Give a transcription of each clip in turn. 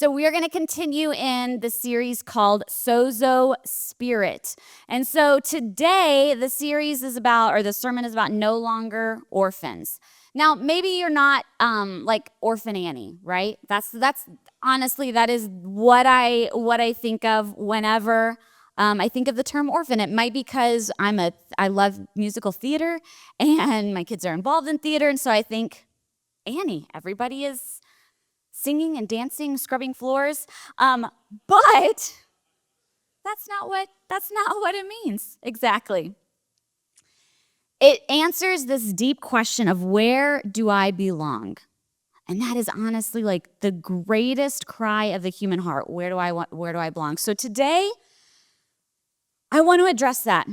So we are going to continue in the series called SOZO Spirit. And so today the series is about, or the sermon is about no longer orphans. Now, maybe you're not like Orphan Annie, right? That's honestly, that is what I think of whenever I think of the term orphan. It might be because I love musical theater and my kids are involved in theater, and so I think Annie, everybody is singing and dancing, scrubbing floors. But that's not what it means exactly. It answers this deep question of where do I belong? And that is honestly like the greatest cry of the human heart. Where do I belong? So today I want to address that.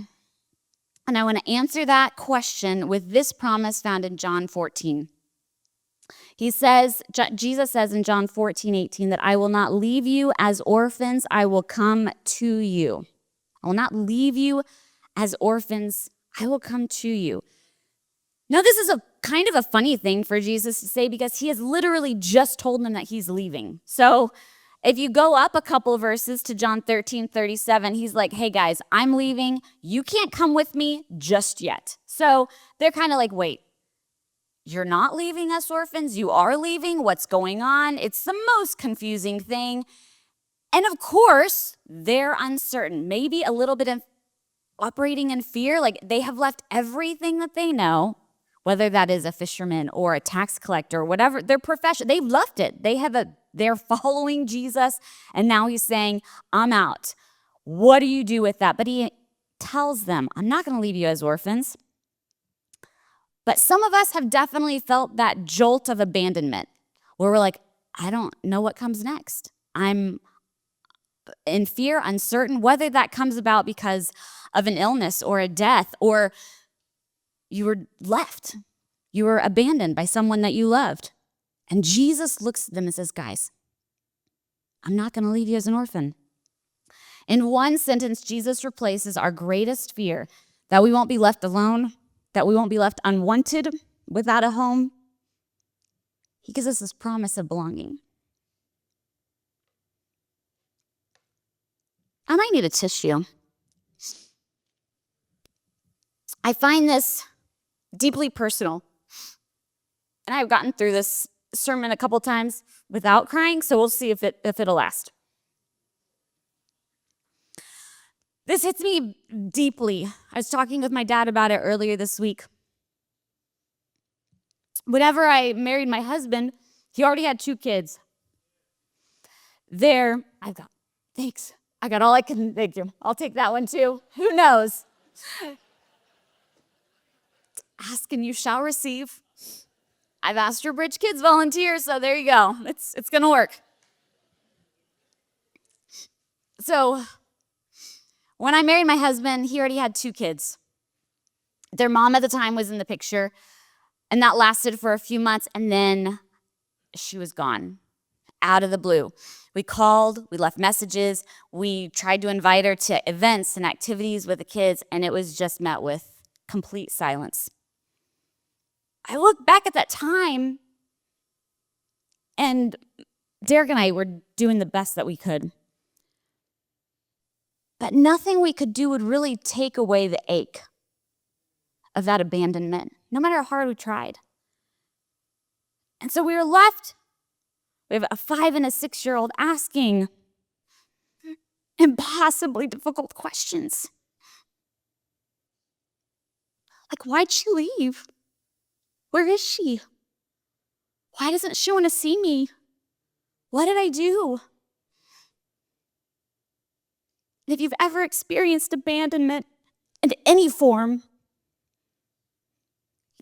And I want to answer that question with this promise found in John 14. Jesus says in John 14:18 that I will not leave you as orphans, I will come to you. I will not leave you as orphans, I will come to you. Now, this is a kind of a funny thing for Jesus to say because he has literally just told them that he's leaving. So if you go up a couple of verses to John 13:37, he's like, hey guys, I'm leaving. You can't come with me just yet. So they're kind of like, wait, you're not leaving us orphans? You are leaving? What's going on? It's the most confusing thing. And of course, they're uncertain, maybe a little bit of operating in fear. Like they have left everything that they know, whether that is a fisherman or a tax collector, whatever their profession, they've left it. They're following Jesus, and now he's saying, I'm out. What do you do with that? But he tells them, I'm not going to leave you as orphans. But some of us have definitely felt that jolt of abandonment where we're like, I don't know what comes next. I'm in fear, uncertain, whether that comes about because of an illness or a death, or you were left. You were abandoned by someone that you loved. And Jesus looks at them and says, guys, I'm not going to leave you as an orphan. In one sentence, Jesus replaces our greatest fear, that we won't be left alone, that we won't be left unwanted without a home. He gives us this promise of belonging. I might need a tissue. I find this deeply personal. And I've gotten through this sermon a couple times without crying, so we'll see if it'll last. This hits me deeply. I was talking with my dad about it earlier this week. Whenever I married my husband, he already had 2 kids. Thanks. I got all I can, thank you. I'll take that one too. Who knows? Ask and you shall receive. I've asked your Bridge Kids volunteer, so there you go. It's gonna work. So when I married my husband, he already had 2 kids. Their mom at the time was in the picture, and that lasted for a few months, and then she was gone, out of the blue. We called, we left messages, we tried to invite her to events and activities with the kids, and it was just met with complete silence. I look back at that time, and Derek and I were doing the best that we could. But nothing we could do would really take away the ache of that abandonment, no matter how hard we tried. And so we were left, we have a 5 and a 6-year-old asking impossibly difficult questions. Like, why'd she leave? Where is she? Why doesn't she want to see me? What did I do? If you've ever experienced abandonment in any form,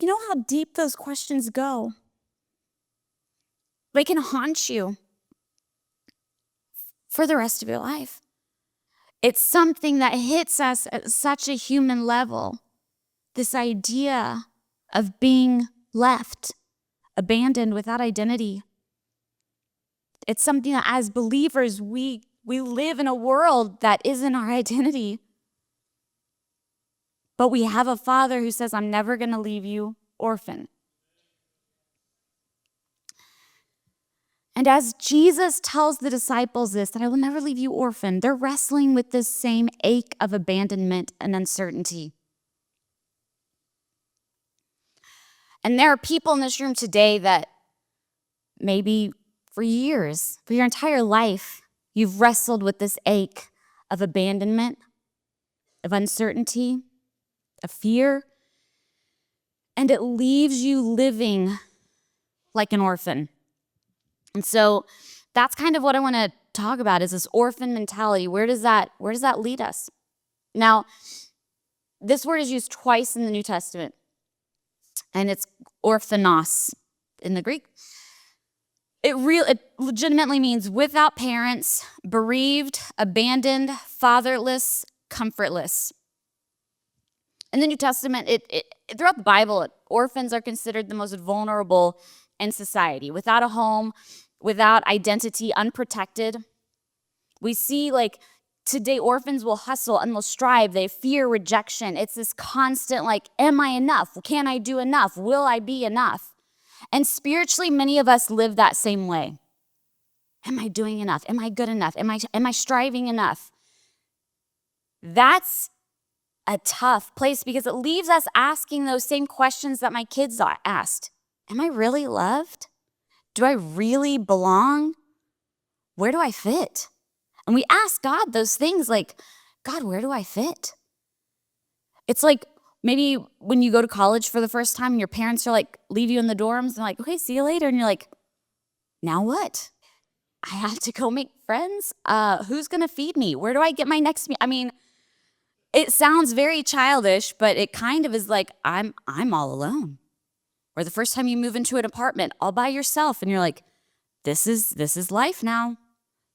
you know how deep those questions go. They can haunt you for the rest of your life. It's something that hits us at such a human level. This idea of being left, abandoned, without identity. It's something that as believers, we live in a world that isn't our identity. But we have a Father who says, I'm never going to leave you orphan. And as Jesus tells the disciples this, that I will never leave you orphaned, they're wrestling with this same ache of abandonment and uncertainty. And there are people in this room today that maybe for years, for your entire life, you've wrestled with this ache of abandonment, of uncertainty, of fear, and it leaves you living like an orphan. And so that's kind of what I want to talk about, is this orphan mentality. Where does that lead us? Now, this word is used twice in the New Testament, and it's orphanos in the Greek. It legitimately means without parents, bereaved, abandoned, fatherless, comfortless. In the New Testament, throughout the Bible, orphans are considered the most vulnerable in society, without a home, without identity, unprotected. We see like today orphans will hustle and will strive. They fear rejection. It's this constant like, am I enough? Can I do enough? Will I be enough? And spiritually, many of us live that same way. Am I doing enough? Am I good enough? Am I striving enough? That's a tough place because it leaves us asking those same questions that my kids asked. Am I really loved? Do I really belong? Where do I fit? And we ask God those things like, God, where do I fit? It's like maybe when you go to college for the first time and your parents are like, leave you in the dorms and like, okay, see you later. And you're like, now what? I have to go make friends? Who's gonna feed me? Where do I get my next meal? I mean, it sounds very childish, but it kind of is like, I'm all alone. Or the first time you move into an apartment all by yourself and you're like, this is life now.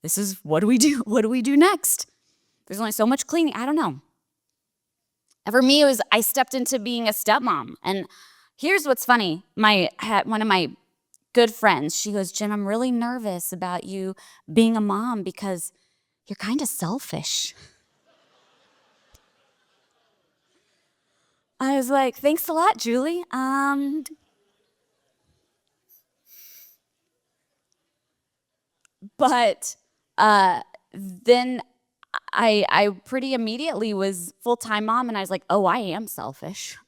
This is, what do we do? What do we do next? There's only so much cleaning. I don't know. And for me, I stepped into being a stepmom. And here's what's funny. One of my good friends, she goes, Jim, I'm really nervous about you being a mom because you're kind of selfish. I was like, thanks a lot, Julie. But then I pretty immediately was full-time mom, and I was like, oh, I am selfish.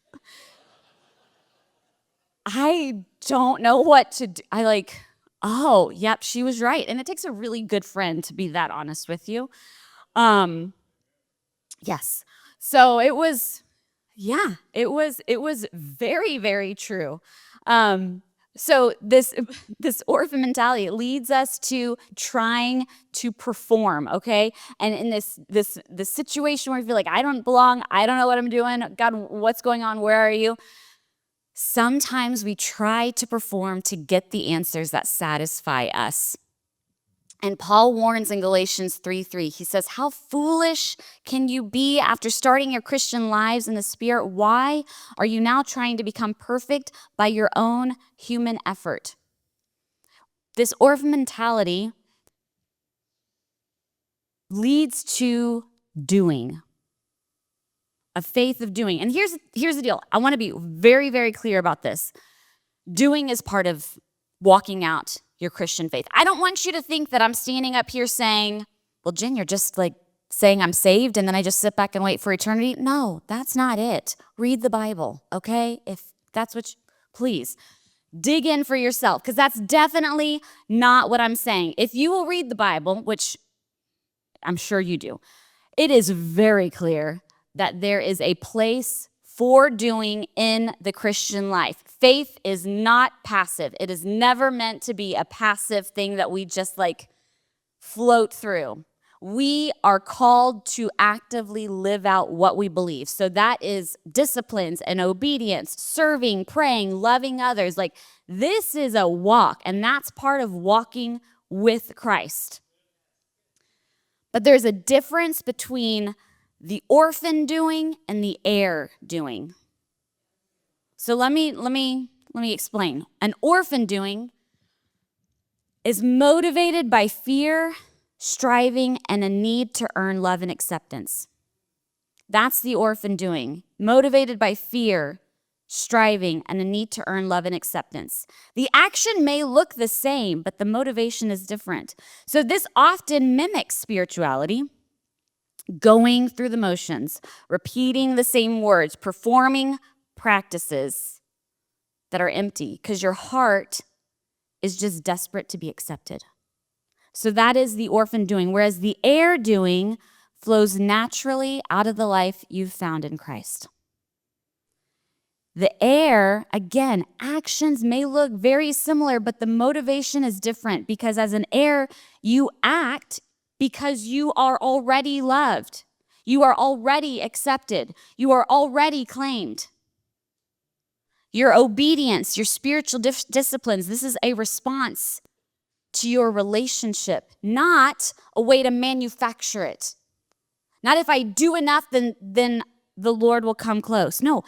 I don't know what to do. Oh, yep, she was right. And it takes a really good friend to be that honest with you. Yes. So it was very, very true. So this orphan mentality leads us to trying to perform, okay? And in this situation where we feel like I don't belong, I don't know what I'm doing, God, what's going on? Where are you? Sometimes we try to perform to get the answers that satisfy us. And Paul warns in Galatians 3:3, he says, how foolish can you be after starting your Christian lives in the Spirit? Why are you now trying to become perfect by your own human effort? This orphan mentality leads to doing, a faith of doing. And here's the deal. I want to be very, very clear about this. Doing is part of walking out your Christian faith. I don't want you to think that I'm standing up here saying, well, Jen, you're just like saying I'm saved and then I just sit back and wait for eternity. No, that's not it. Read the Bible, okay? If that's what please dig in for yourself, because that's definitely not what I'm saying. If you will read the Bible, which I'm sure you do, it is very clear that there is a place for doing in the Christian life. Faith is not passive. It is never meant to be a passive thing that we just like float through. We are called to actively live out what we believe. So that is disciplines and obedience, serving, praying, loving others. Like this is a walk, and that's part of walking with Christ. But there's a difference between the orphan doing and the heir doing. So let me explain. An orphan doing is motivated by fear, striving, and a need to earn love and acceptance. That's the orphan doing. Motivated by fear, striving, and a need to earn love and acceptance. The action may look the same, but the motivation is different. So this often mimics spirituality, going through the motions, repeating the same words, performing practices that are empty because your heart is just desperate to be accepted. So that is the orphan doing, whereas the heir doing flows naturally out of the life you've found in Christ. The heir, again, actions may look very similar, but the motivation is different because as an heir, you act because you are already loved. You are already accepted. You are already claimed. Your obedience, your spiritual disciplines, this is a response to your relationship, not a way to manufacture it. Not if I do enough, then the Lord will come close. No,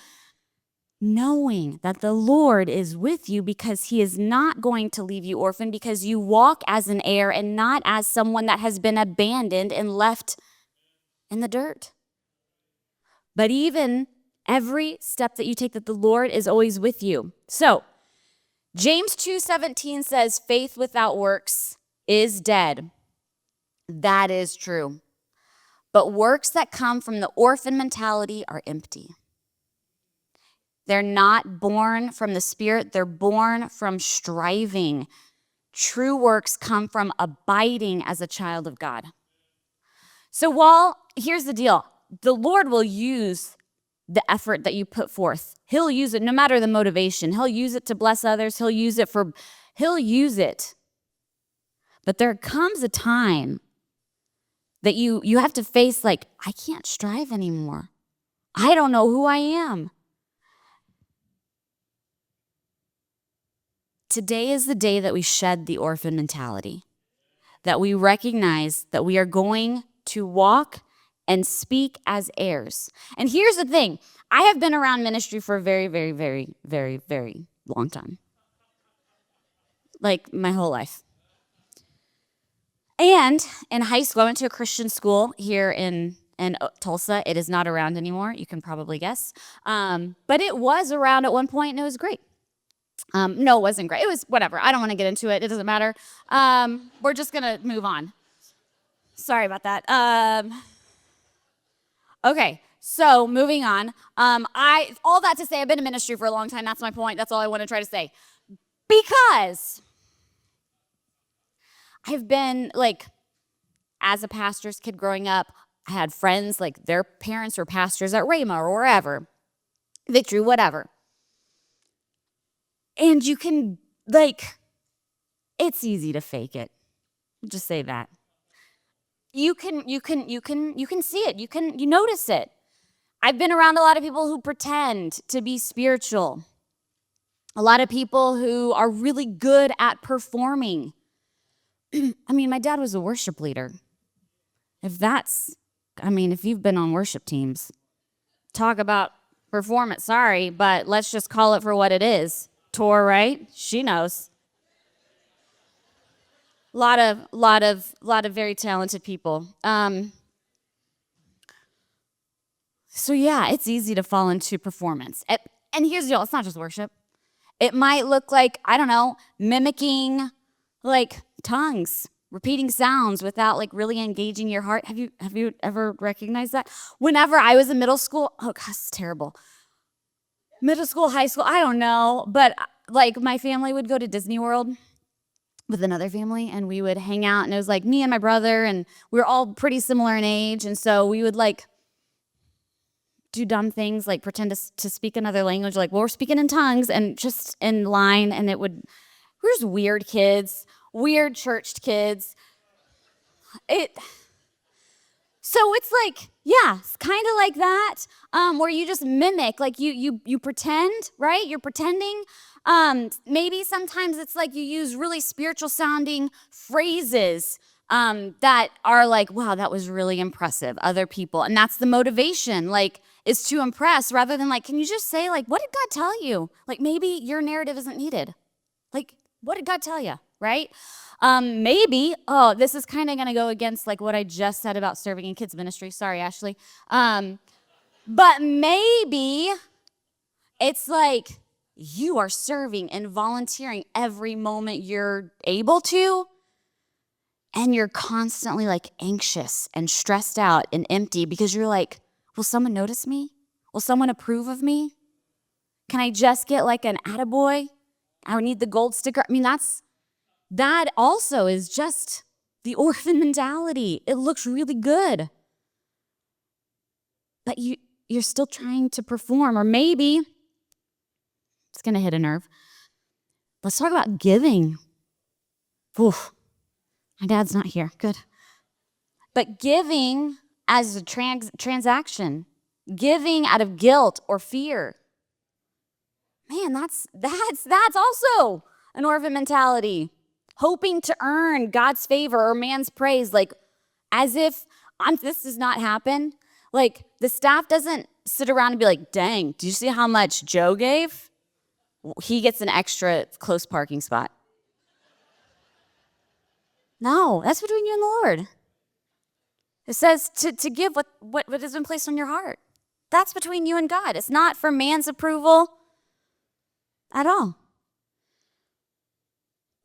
knowing that the Lord is with you because he is not going to leave you orphan because you walk as an heir and not as someone that has been abandoned and left in the dirt. But even every step that you take, that the Lord is always with you. So James 2:17 says, faith without works is dead. That is true. But works that come from the orphan mentality are empty. They're not born from the Spirit. They're born from striving. True works come from abiding as a child of God. So here's the deal. The Lord will use the effort that you put forth. He'll use it no matter the motivation. He'll use it to bless others. He'll use it. But there comes a time that you have to face I can't strive anymore. I don't know who I am. Today is the day that we shed the orphan mentality, that we recognize that we are going to walk and speak as heirs. And here's the thing. I have been around ministry for a very, very, very, very, very long time. My whole life. And in high school, I went to a Christian school here in Tulsa. It is not around anymore. You can probably guess. But it was around at one point, and it was great. No, it wasn't great. It was whatever. I don't want to get into it. It doesn't matter. We're just going to move on. Sorry about that. Okay, so moving on. All that to say, I've been in ministry for a long time. That's my point. That's all I want to try to say. Because I've been, as a pastor's kid growing up, I had friends, their parents were pastors at Rhema or wherever. Victory, whatever. And you can, it's easy to fake it. I'll just say that. You can see it. You notice it. I've been around a lot of people who pretend to be spiritual. A lot of people who are really good at performing. My dad was a worship leader. If you've been on worship teams, talk about performance. Sorry, but let's just call it for what it is. Tor, right? She knows. Lot of very talented people. So yeah, it's easy to fall into performance. And here's the deal, it's not just worship. It might look like, I don't know, mimicking tongues, repeating sounds without really engaging your heart. Have you ever recognized that? Whenever I was in middle school, oh gosh, it's terrible. Middle school, high school, I don't know, but my family would go to Disney World with another family, and we would hang out, and it was me and my brother, and we were all pretty similar in age, and so we would do dumb things, pretend to speak another language, we're speaking in tongues, and just in line, and we're just weird kids, weird churched kids. So it's it's kind of like that, where you just mimic, you pretend, right? You're pretending. Maybe sometimes it's you use really spiritual sounding phrases that are wow, that was really impressive, other people. And that's the motivation, is to impress rather than can you just say what did God tell you? Maybe your narrative isn't needed. What did God tell you, right? Maybe, this is kind of going to go against what I just said about serving in kids ministry. Sorry, Ashley. But maybe It's like you are serving and volunteering every moment you're able to, and you're constantly like anxious and stressed out and empty because you're like, will someone notice me? Will someone approve of me? Can I just get like an attaboy? I need the gold sticker. I mean, that also is just the orphan mentality. It looks really good, but you're still trying to perform, or maybe it's gonna hit a nerve. Let's talk about giving. Oof, my dad's not here. Good. But giving as a transaction, giving out of guilt or fear. Man, that's also an orphan mentality. Hoping to earn God's favor or man's praise, like as if this does not happen. Like the staff doesn't sit around and be like, dang, do you see how much Joe gave? He gets an extra close parking spot. No, that's between you and the Lord. It says to give what has been placed on your heart. That's between you and God. It's not for man's approval at all.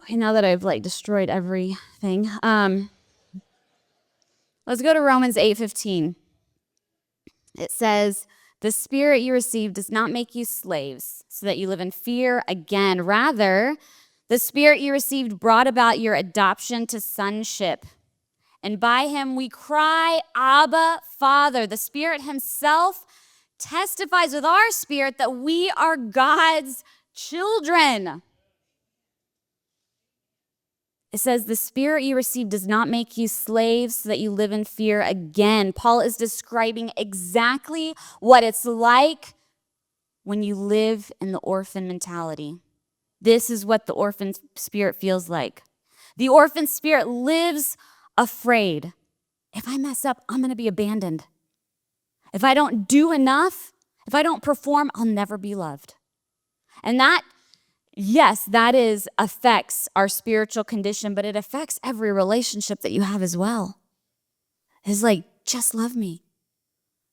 Okay, now that I've like destroyed everything, let's go to Romans 8:15. It says, the spirit you received does not make you slaves so that you live in fear again. Rather, the spirit you received brought about your adoption to sonship. And by him we cry, Abba, Father. The Spirit himself testifies with our spirit that we are God's children. It says, the spirit you received does not make you slaves so that you live in fear again. Paul is describing exactly what it's like when you live in the orphan mentality. This is what the orphan spirit feels like. The orphan spirit lives afraid. If I mess up, I'm going to be abandoned. If I don't do enough, if I don't perform, I'll never be loved. And that, yes, that affects our spiritual condition, but it affects every relationship that you have as well. It's like, just love me.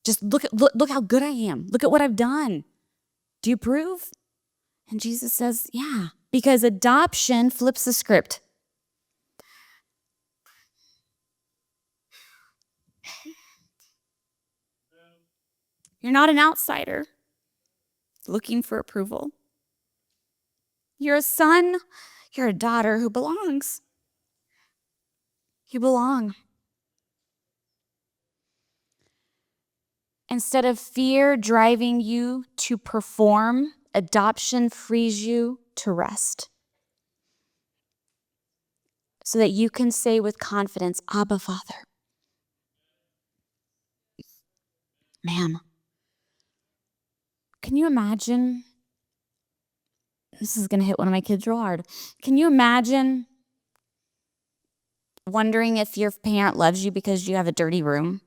Just look how good I am. Look at what I've done. Do you approve? And Jesus says, yeah, because adoption flips the script. You're not an outsider looking for approval. You're a son, you're a daughter who belongs. You belong. Instead of fear driving you to perform, adoption frees you to rest. So that you can say with confidence, Abba, Father. Man, can you imagine? This is going to hit one of my kids real hard. Can you imagine wondering if your parent loves you because you have a dirty room?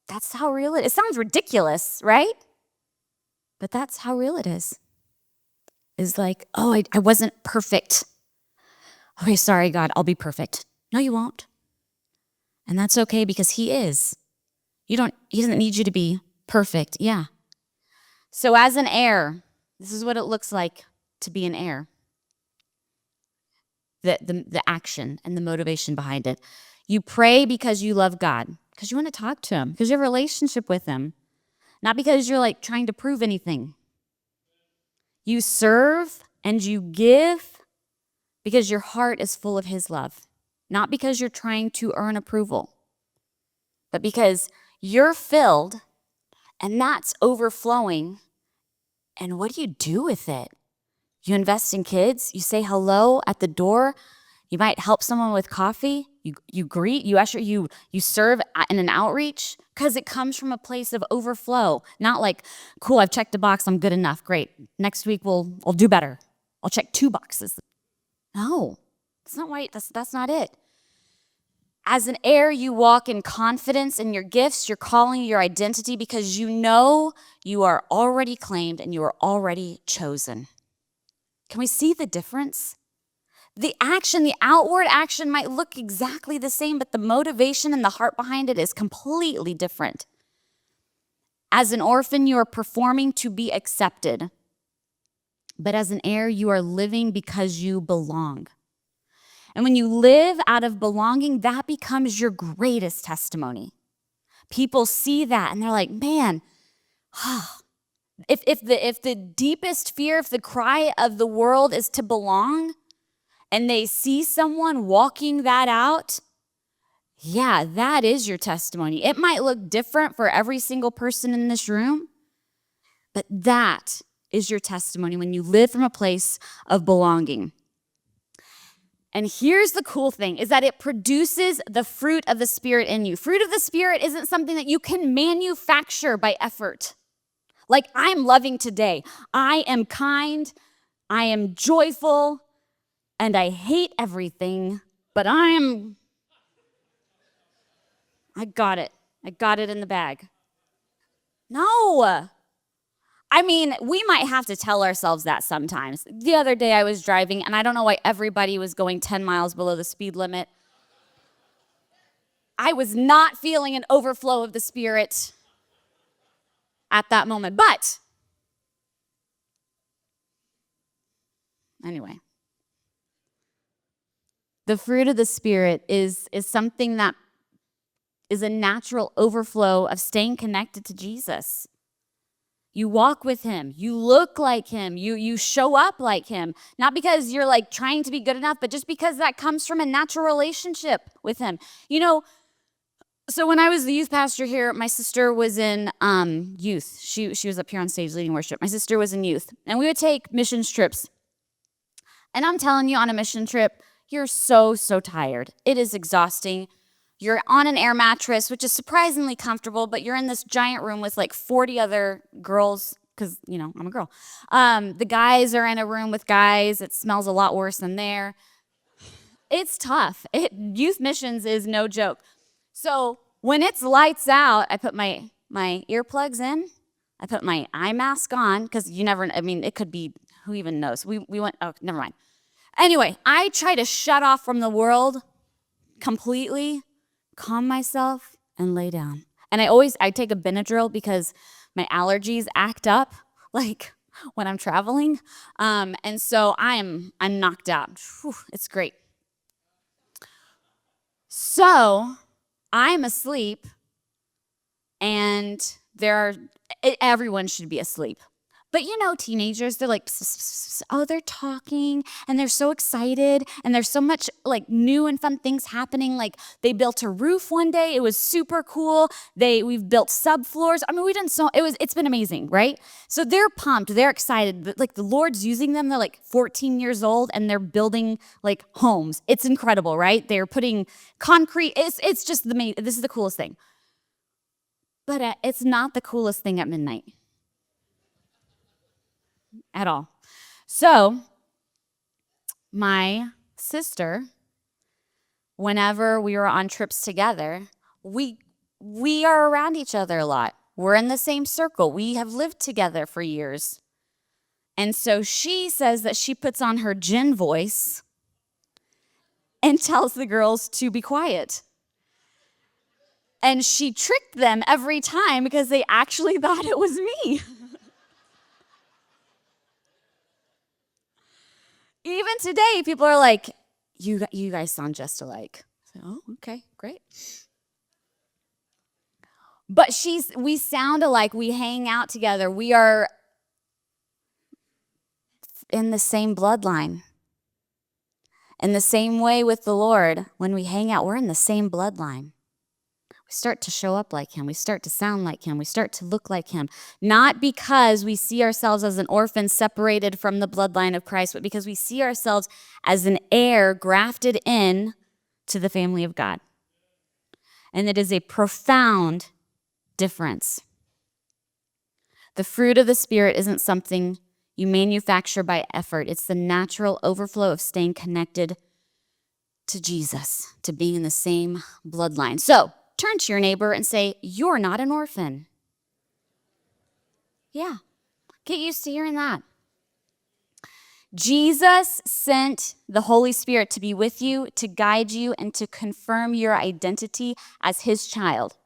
That's how real it is. It sounds ridiculous, right? But that's how real it is. It's like, oh, I wasn't perfect. Okay, sorry, God, I'll be perfect. No, you won't. And that's okay because he is. He doesn't need you to be perfect. Yeah. So as an heir, this is what it looks like to be an heir. The action and the motivation behind it. You pray because you love God, because you want to talk to him, because you have a relationship with him, not because you're like trying to prove anything. You serve and you give because your heart is full of his love, not because you're trying to earn approval, but because you're filled and that's overflowing. And what do you do with it? You invest in kids, you say hello at the door, you might help someone with coffee, you greet, you usher, you serve in an outreach, because it comes from a place of overflow, not like, cool, I've checked a box, I'm good enough, great. Next week I'll do better. I'll check 2 boxes. No, that's not right. That's not it. As an heir, you walk in confidence in your gifts, your calling, your identity, because you know you are already claimed and you are already chosen. Can we see the difference? The action, the outward action might look exactly the same, but the motivation and the heart behind it is completely different. As an orphan, you are performing to be accepted. But as an heir, you are living because you belong. And when you live out of belonging, that becomes your greatest testimony. People see that and they're like, man, if the deepest fear, if the cry of the world is to belong, and they see someone walking that out, yeah, that is your testimony. It might look different for every single person in this room, but that is your testimony when you live from a place of belonging. And here's the cool thing, is that it produces the fruit of the Spirit in you. Fruit of the Spirit isn't something that you can manufacture by effort. Like, I'm loving today. I am kind, I am joyful, and I hate everything, but I got it. I got it in the bag. No. I mean, we might have to tell ourselves that sometimes. The other day I was driving, and I don't know why everybody was going 10 miles below the speed limit. I was not feeling an overflow of the Spirit at that moment. But anyway, the fruit of the Spirit is something that is a natural overflow of staying connected to Jesus. You walk with him, you look like him, you show up like him, not because you're like trying to be good enough, but just because that comes from a natural relationship with him. You know, so when I was the youth pastor here, my sister was in youth. She was up here on stage leading worship. My sister was in youth, and we would take missions trips. And I'm telling you, on a mission trip, you're so tired. It is exhausting. You're on an air mattress, which is surprisingly comfortable, but you're in this giant room with like 40 other girls, because, you know, I'm a girl. The guys are in a room with guys. It smells a lot worse than there. It's tough. Youth missions is no joke. So when it's lights out, I put my earplugs in. I put my eye mask on, because you never, I mean, it could be, who even knows? We went, oh, never mind. Anyway, I try to shut off from the world completely, calm myself, and lay down. And I take a Benadryl because my allergies act up like when I'm traveling. And so I'm knocked out. Whew, it's great. So I'm asleep, and everyone should be asleep. But you know, teenagers, they're like, oh, they're talking, and they're so excited, and there's so much like new and fun things happening. Like, they built a roof one day. It was super cool. We've built subfloors. I mean, it's been amazing, right? So they're pumped, they're excited. Like, the Lord's using them. They're like 14 years old, and they're building like homes. It's incredible, right? They're putting concrete. It's just this is the coolest thing. But it's not the coolest thing at midnight. At all. So my sister, whenever we were on trips together, we are around each other a lot. We're in the same circle. We have lived together for years. And so she says that she puts on her djinn voice and tells the girls to be quiet. And she tricked them every time because they actually thought it was me. Even today, people are like, you guys sound just alike. So, oh, okay, great. But we sound alike. We hang out together. We are in the same bloodline. In the same way with the Lord, when we hang out, we're in the same bloodline. We start to show up like him. We start to sound like him. We start to look like him. Not because we see ourselves as an orphan separated from the bloodline of Christ, but because we see ourselves as an heir grafted in to the family of God. And it is a profound difference. The fruit of the Spirit isn't something you manufacture by effort. It's the natural overflow of staying connected to Jesus, to being in the same bloodline. So, turn to your neighbor and say, you're not an orphan. Yeah, get used to hearing that. Jesus sent the Holy Spirit to be with you, to guide you, and to confirm your identity as his child.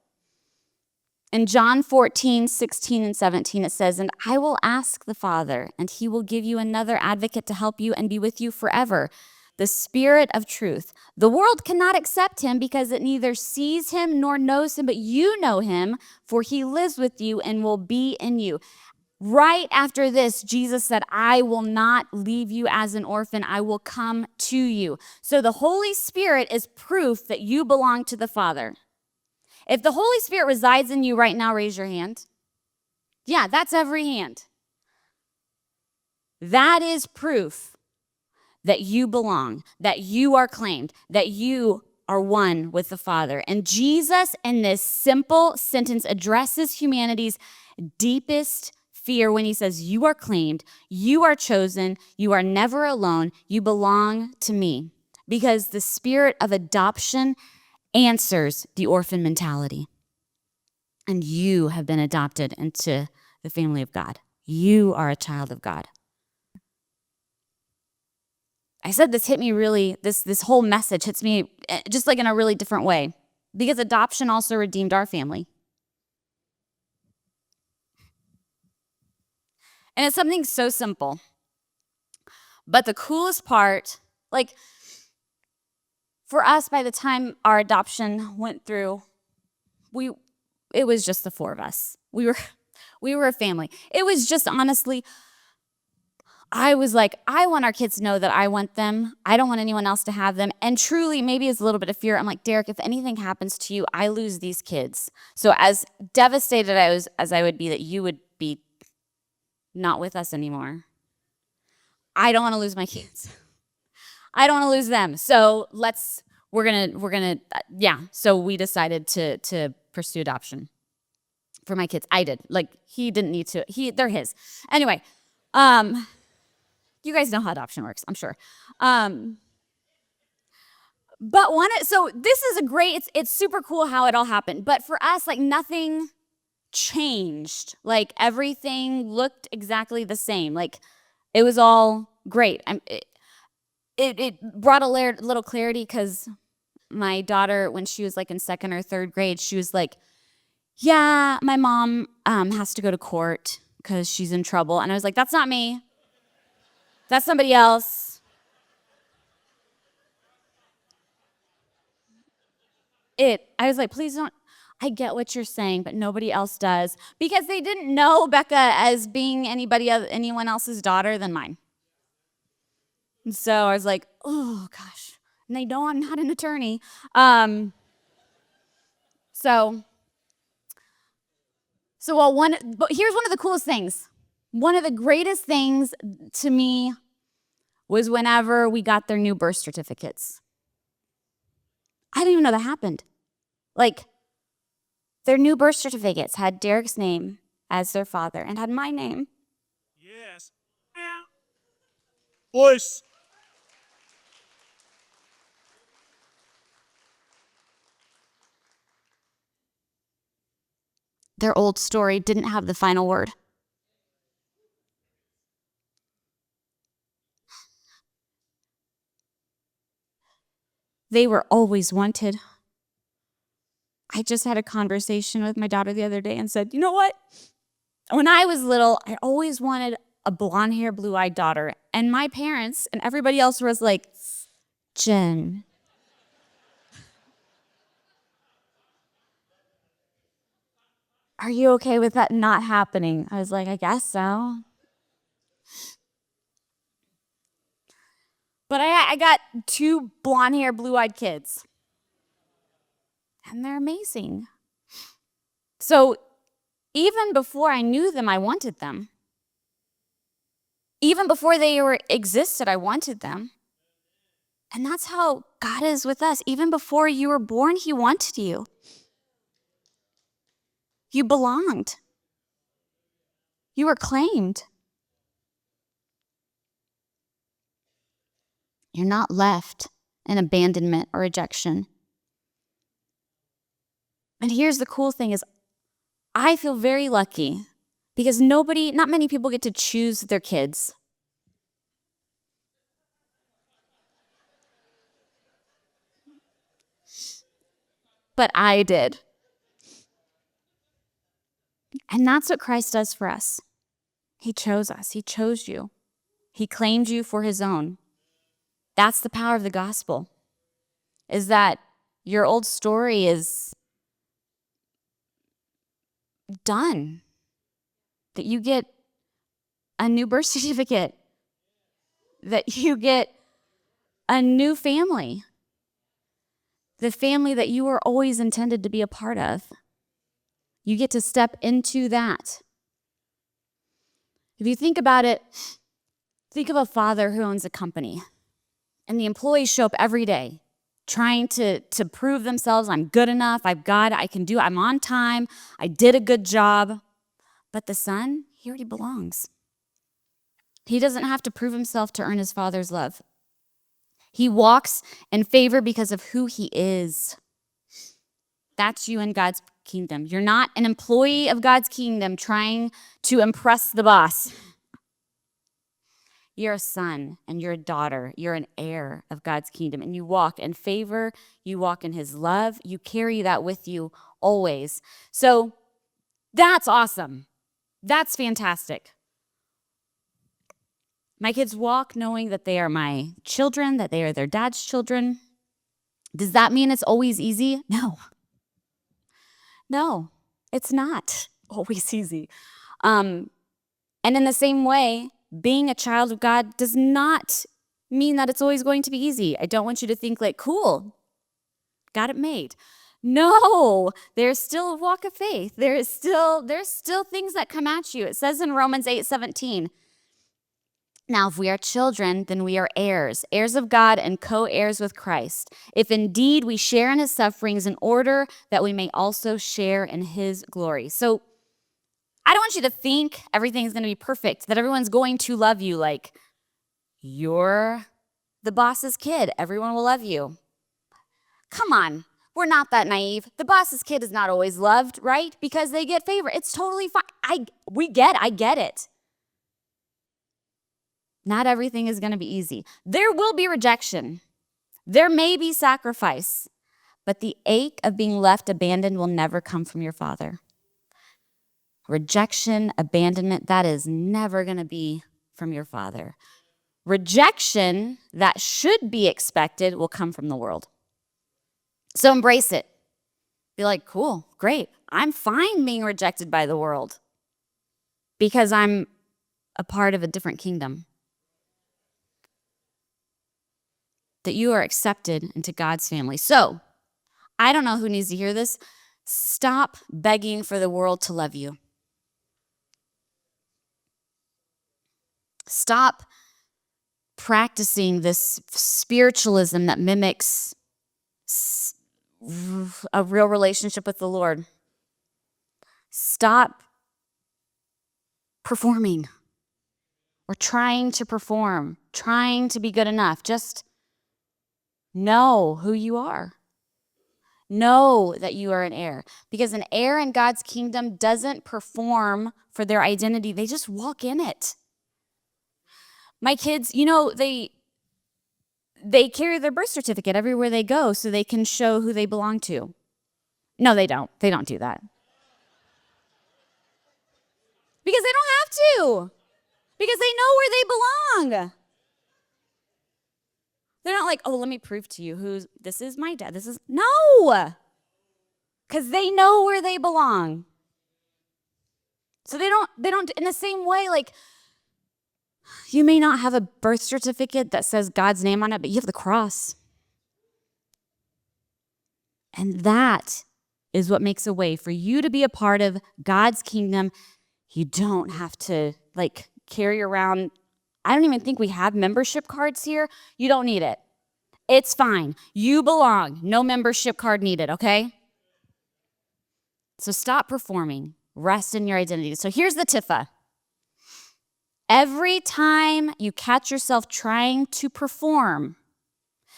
In John 14, 16, and 17, it says, "And I will ask the Father, and he will give you another advocate to help you and be with you forever, the Spirit of truth. The world cannot accept him because it neither sees him nor knows him, but you know him, for he lives with you and will be in you." Right after this, Jesus said, "I will not leave you as an orphan. I will come to you." So the Holy Spirit is proof that you belong to the Father. If the Holy Spirit resides in you right now, raise your hand. Yeah, that's every hand. That is proof that you belong, that you are claimed, that you are one with the Father. And Jesus, in this simple sentence, addresses humanity's deepest fear when he says, "You are claimed, you are chosen, you are never alone, you belong to me." Because the spirit of adoption answers the orphan mentality. And you have been adopted into the family of God. You are a child of God. I said this hit me really, this whole message hits me just like in a really different way, because adoption also redeemed our family. And it's something so simple. But the coolest part, like for us, by the time our adoption went through, it was just the four of us. We were a family. It was just honestly, I was like, I want our kids to know that I want them. I don't want anyone else to have them. And truly, maybe it's a little bit of fear. I'm like, Derek, if anything happens to you, I lose these kids. So as devastated as I would be that you would be not with us anymore, I don't want to lose my kids. I don't want to lose them. So so we decided to pursue adoption for my kids. I did. Like, he didn't need to. They're his. Anyway, you guys know how adoption works, I'm sure. So this is it's super cool how it all happened. But for us, like, nothing changed. Like, everything looked exactly the same. Like, it was all great. It brought a little clarity, because my daughter, when she was like in second or third grade, she was like, "Yeah, my mom has to go to court because she's in trouble." And I was like, "That's not me. That's somebody else." I was like, "Please don't." I get what you're saying, but nobody else does, because they didn't know Becca as being anyone else's daughter than mine. And so I was like, "Oh gosh," and they know I'm not an attorney. So but here's one of the coolest things. One of the greatest things to me was whenever we got their new birth certificates. I didn't even know that happened. Like, their new birth certificates had Derek's name as their father and had my name. Yes. Voice. Their old story didn't have the final word. They were always wanted. I just had a conversation with my daughter the other day and said, "You know what? When I was little, I always wanted a blonde hair, blue-eyed daughter." And my parents and everybody else was like, "Jen, are you okay with that not happening?" I was like, "I guess so." But I got two blonde hair, blue-eyed kids. And they're amazing. So even before I knew them, I wanted them. Even before they existed, I wanted them. And that's how God is with us. Even before you were born, he wanted you. You belonged. You were claimed. You're not left in abandonment or rejection. And here's the cool thing is, I feel very lucky, because not many people get to choose their kids. But I did. And that's what Christ does for us. He chose us. He chose you. He claimed you for his own. That's the power of the gospel, is that your old story is done, that you get a new birth certificate, that you get a new family, the family that you were always intended to be a part of. You get to step into that. If you think about it, think of a father who owns a company, and the employees show up every day trying to prove themselves. I'm good enough. I can do it. I'm on time. I did a good job. But the son, he already belongs. He doesn't have to prove himself to earn his father's love. He walks in favor because of who he is. That's you in God's kingdom. You're not an employee of God's kingdom trying to impress the boss. You're a son and you're a daughter. You're an heir of God's kingdom, and you walk in favor. You walk in his love. You carry that with you always. So that's awesome. That's fantastic. My kids walk knowing that they are my children, that they are their dad's children. Does that mean it's always easy? No, it's not always easy. And in the same way, being a child of God does not mean that it's always going to be easy. I don't want you to think like, cool, got it made. No, there's still a walk of faith. There's still things that come at you. It says in Romans 8:17, now, if we are children, then we are heirs, heirs of God and co-heirs with Christ, if indeed we share in his sufferings in order that we may also share in his glory. So I don't want you to think everything's going to be perfect, that everyone's going to love you like you're the boss's kid. Everyone will love you. Come on. We're not that naive. The boss's kid is not always loved, right? Because they get favor. It's totally fine. I get it. Not everything is going to be easy. There will be rejection. There may be sacrifice, but the ache of being left abandoned will never come from your father. Rejection, abandonment, that is never going to be from your father. Rejection that should be expected will come from the world. So embrace it. Be like, cool, great. I'm fine being rejected by the world because I'm a part of a different kingdom. That you are accepted into God's family. So, I don't know who needs to hear this. Stop begging for the world to love you. Stop practicing this spiritualism that mimics a real relationship with the Lord. Stop performing or trying to perform, trying to be good enough. Just know who you are. Know that you are an heir, because an heir in God's kingdom doesn't perform for their identity. They just walk in it. My kids, they carry their birth certificate everywhere they go so they can show who they belong to. No, they don't. They don't do that. Because they don't have to. Because they know where they belong. They're not like, oh, let me prove to you this is my dad. No. Because they know where they belong. So they don't, in the same way, like, you may not have a birth certificate that says God's name on it, but you have the cross. And that is what makes a way for you to be a part of God's kingdom. You don't have to, carry around. I don't even think we have membership cards here. You don't need it. It's fine. You belong. No membership card needed, okay? So stop performing. Rest in your identity. So here's the TIFA. Every time you catch yourself trying to perform,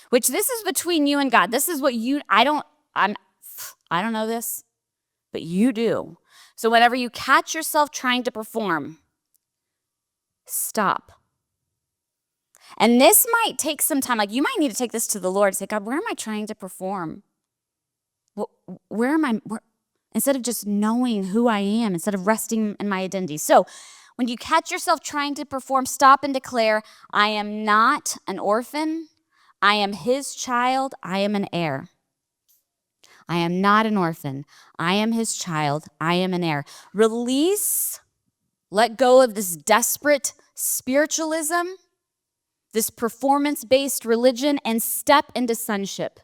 which this is between you and God. This is what I don't know this, but you do. So whenever you catch yourself trying to perform, stop. And this might take some time. You might need to take this to the Lord and say, God, where am I trying to perform? Where am I? instead of just knowing who I am, instead of resting in my identity. So when you catch yourself trying to perform, stop and declare, I am not an orphan. I am his child. I am an heir. I am not an orphan. I am his child. I am an heir. Release, let go of this desperate spiritualism, this performance-based religion, and step into sonship.